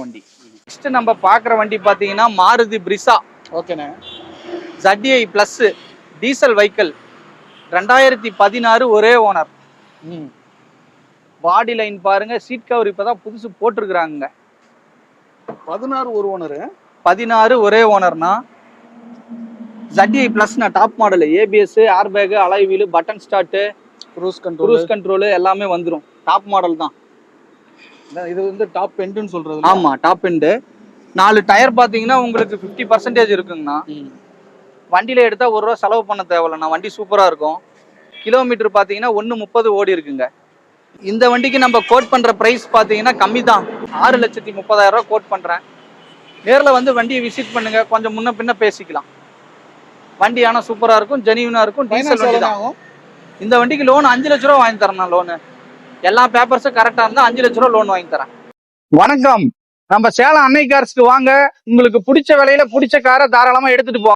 வண்டி. நெக்ஸ்ட் நம்ம பார்க்குற வண்டி பார்த்தீங்கன்னா மாருதி பிரிசா. ஓகேண்ணே. ZDI ப்ளஸ் டீசல் வெஹிக்கிள் 2016 ஒரே ஓனர். பாடி லைன் பாருங்க, சீட் கவர் இப்பதான் புதுசு போட்டிருக்கிறாங்க. 16 ஒரு ஓனர். 16 ஒரே ஓனர்னா ZDI ப்ளஸ்னா top model. ABS, air bag, alloy wheel, button start, cruise control எல்லாமே வந்துடும். டாப் மாடல் தான் இது. வந்து டாப் எண்டுன்னு சொல்றது. ஆமா, டாப் எண்டு. 4 டயர் பாத்தீங்கன்னா உங்களுக்கு 50% இருக்குங்கண்ணா. வண்டியில எடுத்தா ₹1 செலவு பண்ண தேவையில்லைண்ணா. வண்டி சூப்பரா இருக்கும். கிலோமீட்டர் பாத்தீங்கன்னா 1.30 ஓடி இருக்குங்க. இந்த வண்டிக்கு நம்ம கோட் பண்ற பிரைஸ் பாத்தீங்கன்னா கம்மி தான். 6,30,000 கோட் பண்றேன். நேரில் வந்து வண்டியை விசிட் பண்ணுங்க, கொஞ்சம் முன்ன பின்ன பேசிக்கலாம். வண்டி ஆனா சூப்பரா இருக்கும், ஜெனியூனா இருக்கும். டீசல் வண்டி தான். இந்த வண்டிக்கு லோன் 5 லட்ச ரூபா வாங்கி தரேன். லோனு எல்லா பேப்பர்ஸும் கரெக்டா இருந்தா 5 லட்ச ரூபா லோன் வாங்கி தரேன். வணக்கம். நம்ம சேலம் அன்னை கார்ஸ்க்கு வாங்க. உங்களுக்கு பிடிச்ச விலையில பிடிச்ச காரை தாராளமா எடுத்துட்டு போங்க.